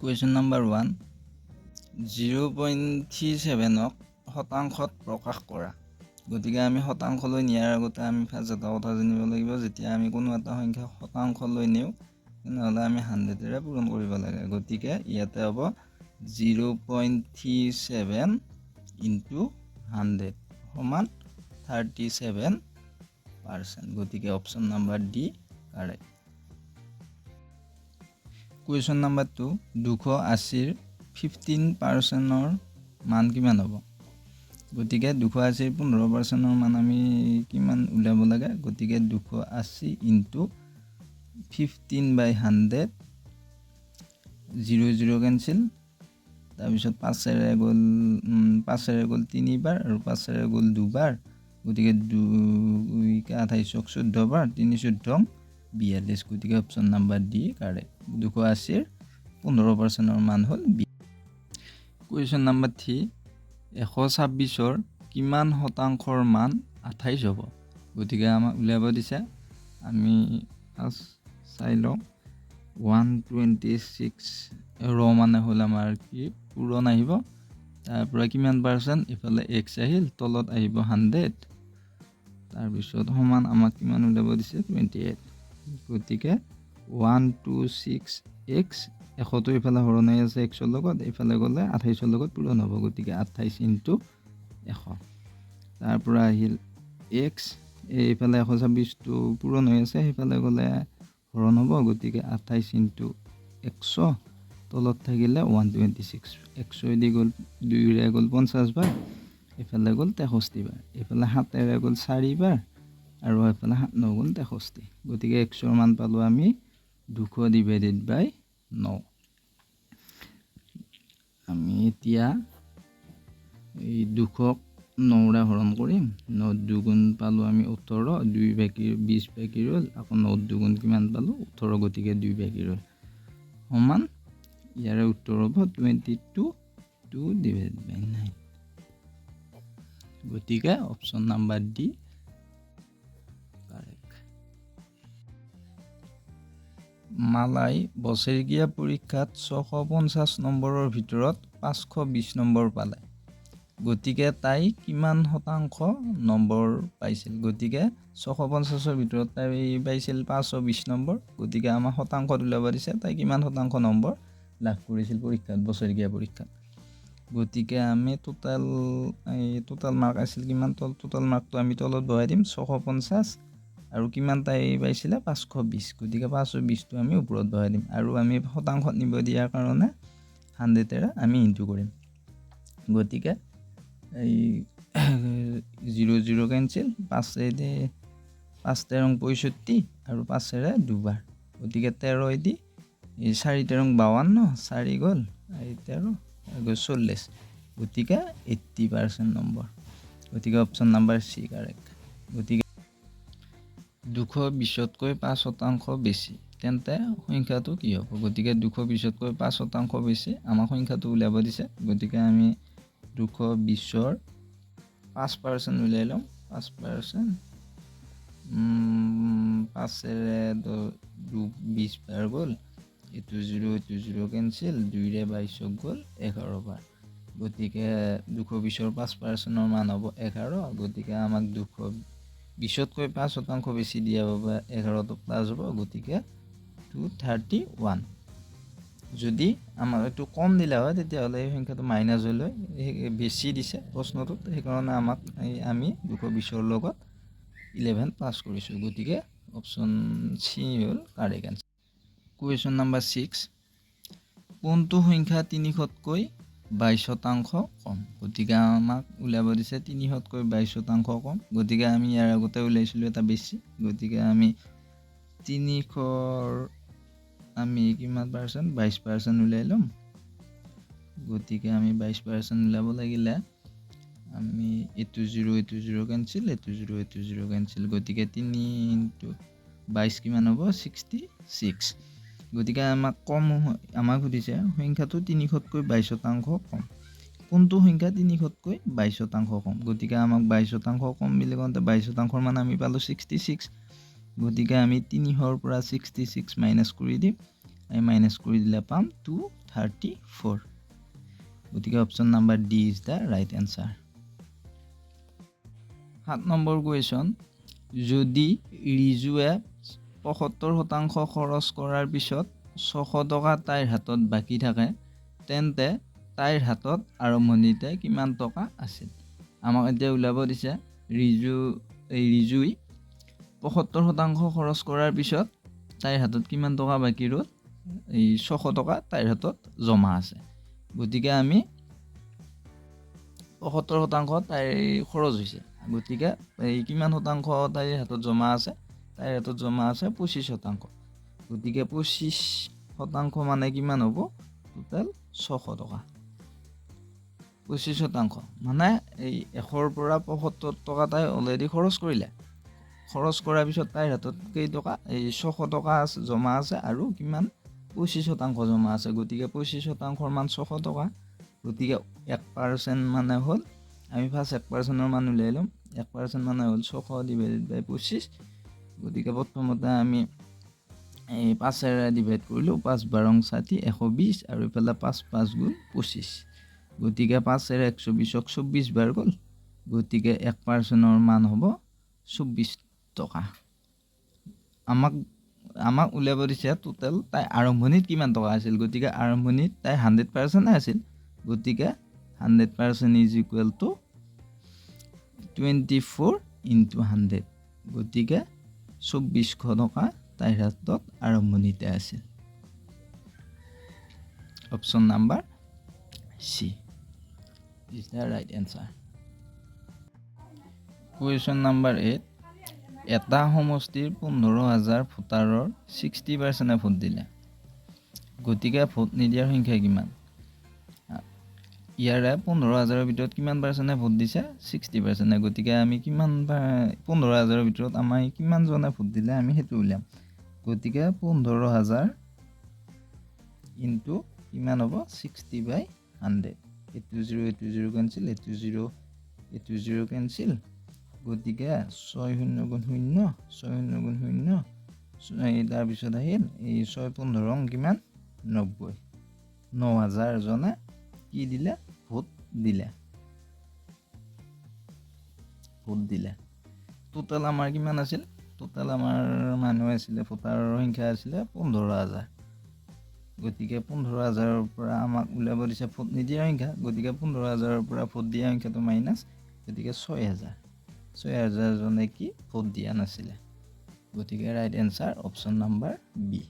Question number 1 0.37ক শতাংশত প্ৰকাশ কৰা। গতিকে আমি শতাংশলৈ নিয়াৰ আগতে আমি ফাৰ্ষ্ট এটা কথা জানিব লাগিব, যেতিয়া আমি কোনো এটা সংখ্যা শতাংশলৈ নিওঁ তেনেহ'লে আমি 100ৰে পূৰণ কৰিব লাগে। গতিকে ইয়াতে হ'ব 0.37 ইনটু 100 সমান 37%। গতিকে option number D correct. Question number 2 280ৰ 15%ৰ মান কিমান হ'ব? গতিকে 280ৰ 15%ৰ মান আমি কিমান উলিয়াব লাগে? গতিকে 280 ইনটু 15/100 0 0 কেঞ্চেল, তাৰপিছত 5ৰে গ'ল 3বাৰ আৰু 5ৰে গ'ল 2বাৰ। গতিকে 2 28ক 14 বাৰ, 3 14 42। গতিকে অপশ্যন নম্বৰ ডি কাৰেক্ট। 280ৰ 15%ৰ মান হ'ল 20। কুৱেশ্যন নম্বৰ 3 126ৰ কিমান শতাংশৰ মান 28 হ'ব? গতিকে আমাক উলিয়াব দিছে, আমি ফাৰ্ষ্ট চাই লওঁ। 126 মানে হ'ল আমাৰ কি পূৰণ আহিব, তাৰ পৰা কিমান পাৰ্চেণ্ট, ইফালে x আহিল, তলত আহিব 100, তাৰপিছত সমান আমাক কিমান উলিয়াব দিছে 28। গতিকে 126x 100টো ইফালে হৰণ হৈ আছে xৰ লগত, ইফালে গ'লে 28ৰ লগত পূৰণ হ'ব। গতিকে 28 ইনটু 100, তাৰ পৰা আহিল x, এইফালে 126টো পূৰণ হৈ আছে, সেইফালে গ'লে হৰণ হ'ব। গতিকে 28 ইনটু 100, তলত থাকিলে 126, 100 গ'ল 2ৰে গ'ল 50 বাৰ, এইফালে গ'ল 63 বাৰ, এইফালে 7ৰে গ'ল 4 বাৰ, আৰু এইফালে 7 9 গ'ল 63। গতিকে xৰ মান পালোঁ আমি 200/9। আমি এতিয়া এই 200ক 9ৰে হৰণ কৰিম। 9 দুগুণ পালোঁ আমি 18, 20 বাকী ৰ'ল, আকৌ 9 দুগুণ কিমান পালোঁ 18, গতিকে 2 বাকী ৰ'ল, সমান ইয়াৰে উত্তৰ হ'ব 22/9। গতিকে option number D correct. Malai বছৰেকীয়া পৰীক্ষাত 650 নম্বৰৰ ভিতৰত 520 নম্বৰ পালে। গতিকে তাই কিমান শতাংশ নম্বৰ পাইছিল? গতিকে 650ৰ ভিতৰত তাই পাইছিল 520 নম্বৰ। গতিকে আমাক শতাংশত উলিয়াব দিছে, তাই কিমান শতাংশ নম্বৰ লাভ কৰিছিল পৰীক্ষাত, বছৰেকীয়া পৰীক্ষাত। গতিকে আমি টোটাল মাৰ্ক আছিল কিমান, টোটাল মাৰ্কটো আমি তলত বহাই দিম 650, আৰু কিমান তাই পাইছিলে 520। গতিকে 520টো আমি ওপৰত বহাই দিম, আৰু আমি শতাংশত নিব দিয়াৰ কাৰণে 100ৰে আমি ইনটু কৰিম। গতিকে এই 0 0 কেঞ্চেল, 5 13 65, আৰু 5ৰে 2বাৰ। গতিকে 13 দি 4 13 52, 4 গ'ল 13 40। গতিকে 80% নম্বৰ। গতিকে অপশ্যন নম্বৰ চি কাৰেক্ট। গতিকে 220তকৈ 5% বেছি, তেন্তে সংখ্যাটো কি হ'ব? গতিকে 220তকৈ 5% বেছি, আমাক সংখ্যাটো উলিয়াব দিছে। গতিকে আমি 220ৰ 5% উলিয়াই লওঁ। 5%, 5ৰে 20 বাৰ গ'ল, এইটো 0 কেঞ্চেল, 2ৰে 22ক গ'ল 11 বাৰ। গতিকে 220ৰ 5%ৰ মান হ'ব 11। গতিকে আমাক 220তকৈ 5% বেছি দিয়া বাবে 11টো প্লাছ হ'ব। গতিকে 231। যদি আমাক এইটো কম দিলে হয় তেতিয়াহ'লে এই সংখ্যাটো মাইনাছ হ'লে বেছি দিছে প্ৰশ্নটোত, সেইকাৰণে আমি 220ৰ লগত 11 প্লাছ কৰিছোঁ। গতিকে অপশ্যন চি হ'ল কাৰেক্ট এনচাৰ। কুৱেশ্যন নম্বৰ 6 কোনটো সংখ্যা 300তকৈ 22% কম? গতিকে আমাক উলিয়াব দিছে 300তকৈ 22% কম। গতিকে আমি ইয়াৰ আগতে উলিয়াইছিলোঁ এটা বেছি। গতিকে আমি 300ৰ আমি কিমান পাৰ্চেণ্ট, 22% উলিয়াই ল'ম। গতিকে আমি 22% উলিয়াব লাগিলে আমি এইটো 0 কেঞ্চেল, এইটো 0 কেঞ্চেল। গতিকে 3 × 22 কিমান হ'ব 66। গতিকে আমাক সুধিছে সংখ্যাটো 300তকৈ 22% কম। কোনটো সংখ্যা 300তকৈ 22% কম? গতিকে আমাক 22% কম বুলি কওঁতে 22%ৰ মান আমি পালোঁ 66। গতিকে আমি 300ৰ পৰা 66 মাইনাছ কৰি দিম। মাইনাছ কৰি দিলে পাম 34 গতিকে option number D is the right answer 7 number question যদি ৰিজুৱে 75% খৰচ কৰাৰ পিছত 600 টকা তাইৰ হাতত বাকী থাকে তেন্তে তাইৰ হাতত আৰম্ভণিতে কিমান টকা আছিল আমাক এতিয়া ওলাব দিছে ৰিজুই 75% খৰচ কৰাৰ পিছত তাইৰ হাতত কিমান টকা বাকী ৰ'ল এই 600 টকা তাইৰ হাতত জমা আছে গতিকে আমি 75% তাইৰ খৰচ হৈছে গতিকে এই কিমান শতাংশ তাইৰ হাতত জমা আছে তাইৰ হাতত জমা আছে 25% গতিকে 25% মানে কিমান হ'ব টোটাল 600 টকা 25% মানে এই 100ৰ পৰা 75 টকা তাই অলৰেডি খৰচ কৰিলে খৰচ কৰাৰ পিছত তাইৰ হাতত কেই টকা এই 600 টকা জমা আছে আৰু কিমান 25% জমা আছে গতিকে 25%ৰ মান 600 টকা গতিকে 1% মানে হ'ল আমি ফাৰ্ষ্ট 1%ৰ মান উলিয়াই ল'ম 1% মানে হ'ল 600 ডিভাইডেড বাই 25 গতিকে প্ৰথমতে আমি এই 5ৰে ডিভাইড কৰিলোঁ 5 12 60 120 আৰু ইফালে 5 5 গুণ 25 গতিকে 5ৰে 120ক 24 বাৰ গ'ল গতিকে 1%ৰ মান হ'ব 24 টকা আমাক উলিয়াব দিছে টোটেল তাই আৰম্ভণিত কিমান টকা আছিল গতিকে আৰম্ভণিত তাই 100% আছিল গতিকে 100% ইজ ইকুৱেল টু 24 ইনটু 100 গতিকে 2400 টকা তাইৰ হাতত আৰম্ভণিতে আছিল option number C is the right answer question number 8 এটা সমষ্টিৰ 15,000 ভোটাৰৰ 60% ভোট দিলে গতিকে ভোট নিদিয়াৰ সংখ্যা কিমান ইয়াৰে 15,000ৰ ভিতৰত কিমান পাৰ্চেণ্টে ভোট দিছে 60% গতিকে আমি কিমান 15,000ৰ ভিতৰত আমাৰ কিমান জনে ভোট দিলে আমি সেইটো উলিয়াম গতিকে 15,000 ইনটু কিমান হ'ব 60/100 এইটো 0 কেনসেল এইটো 0 কেনসেল গতিকে 6 গুণ 0 6 গুণ 0 তাৰপিছত আহিল এই 6 15 কিমান 90 9,000 জনে কি দিলে ভোট দিলে টোটাল আমাৰ কিমান আছিল টোটাল আমাৰ মানুহ আছিলে ভোটাৰৰ সংখ্যা আছিলে 15,000 গতিকে 15,000ৰ পৰা আমাক উলিয়াব দিছে ভোট নিদিয়াৰ সংখ্যা গতিকে 15,000ৰ পৰা ভোট দিয়া সংখ্যাটো মাইনাছ গতিকে 6,000 জনে কি ভোট দিয়া নাছিলে গতিকে right answer option number B